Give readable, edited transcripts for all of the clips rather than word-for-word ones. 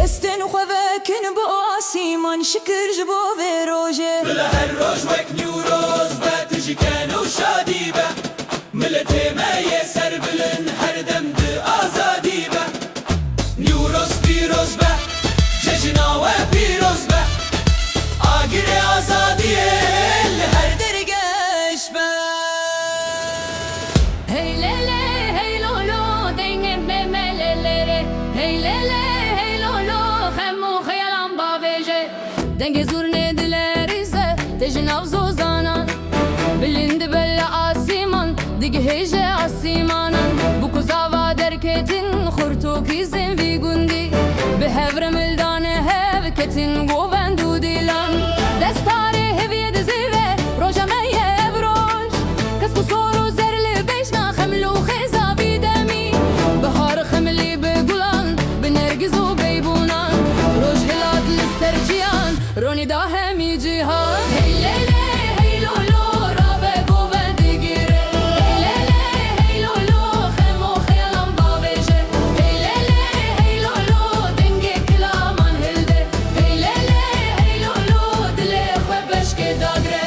دستن خوابکن با آسیمان شکر جبو و روژه بلا هر روز وک نیوروز به تجیکن و شادی به ملت ما یه سر بلن هر دم ده آزادی به نیوروز پیروز به جشنا و پیروز به آگر آزادیه لهر درگش به Hey lele, hey lolo, dengem bemelelere. Hey lele, hey lolo, khemu khayalan baveje. Denge zurne dilerize, tejnav zozanan. Bilind bella asiman, dige heje asimanan. Bu kuzava derketin khurtu kizin vi gundi. Behevre mildane hevketin govendu dilan. Destare heviye dizive, roja meye evroj. Kas kusoro zerli bejna خملو خيزة بدمي بهار خملي بقلان بنرجز وبيبونان روج هلاد للسرجيان روني داهمي جيهان هي ليلي هي لولو رابي قوبن ديجيري هي ليلي هي لولو خمو خيالان بابيجي هي ليلي هي لولو دنجي كلامان هلدي هي ليلي هي لولو دلي خوبش كداغري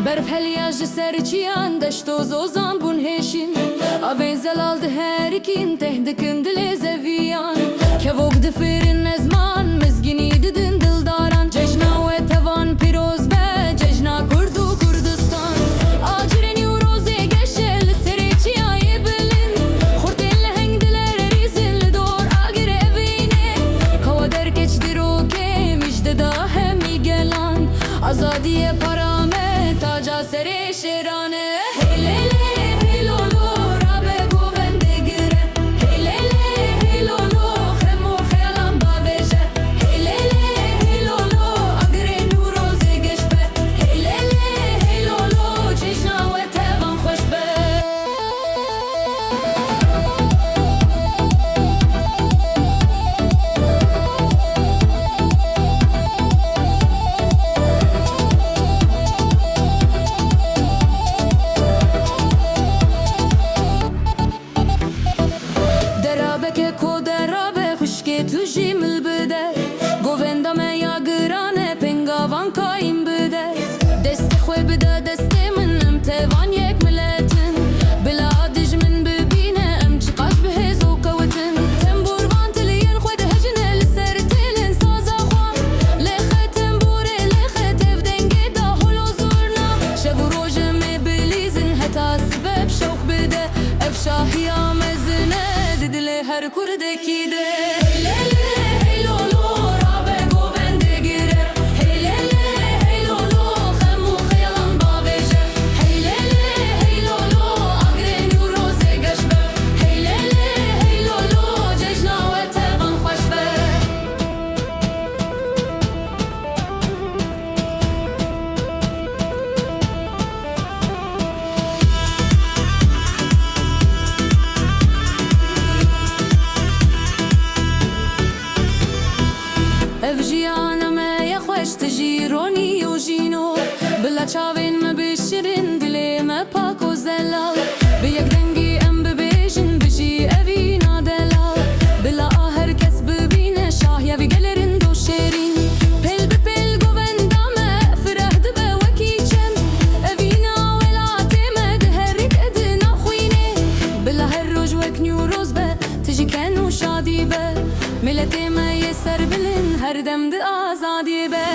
برف هلیاج سرچیان دشتو زوزان بون هشین آبین زلال ده هرکین تهدکن دل زویان که وق دفرین نزمان مزگینی ددن دلداران جشنا و توان پیروز به جشنا کرد و کردستان آجرنی و روزی گشل سرچیای بلند خورتین لهنگ دلر ریزن لدور آگر اوینه کوا درکچ درو که مجد دا همی گلان آزادی پرامه تاجا سری شیرانه هی لیلی هی لولو رابه گوونده گیره هی لیلی هی لولو خمو خیالان باویشه هی لیلی هی لولو اگری نوروزی گشبه هی لیلی هی لولو چشنا و تبان خوش به درابه کو درابه خشکی تو جیمل بده گووندم یا گرانه پنگاوان کایم بده دست خوی بده دست منم توان یک ملتن بلا آدج من ببینه ام چقاش به هزو کوتن تنبور وان تلین خوی ده هجنه لسر تلین سازا خواه لخه تنبوره لخه تفدنگه دا هلو زورنا شب و روژه می بلیزن حتا سبب شوق بده افشاهی آمزنه دلی هر کردکی ده هی لیلی هی لولو رابه گوونده گیره هی لیلی هی لولو خمو خیالان باویشه هی لیلی هی لولو آگری نوروزی گشبه هی لیلی هی لولو جشنا و توان خوش به افجیانم یا خوش تجیرونی و جینو بلا چاوین ما بشرین دلی ما پاک و زلال به یک دنگی ام ببیجن بجی اوینا دلال بلا هر کس ببینه شاه یا گلرین دو شیرین پل به پل گووندامه فرهد به وکیچم اوینا ولاتی مد هرک ادنا خوینه بلا هر روز وک نیوروز به تجی کن و شادی به ملت ما یه سر بلن هر دم ده آزادی به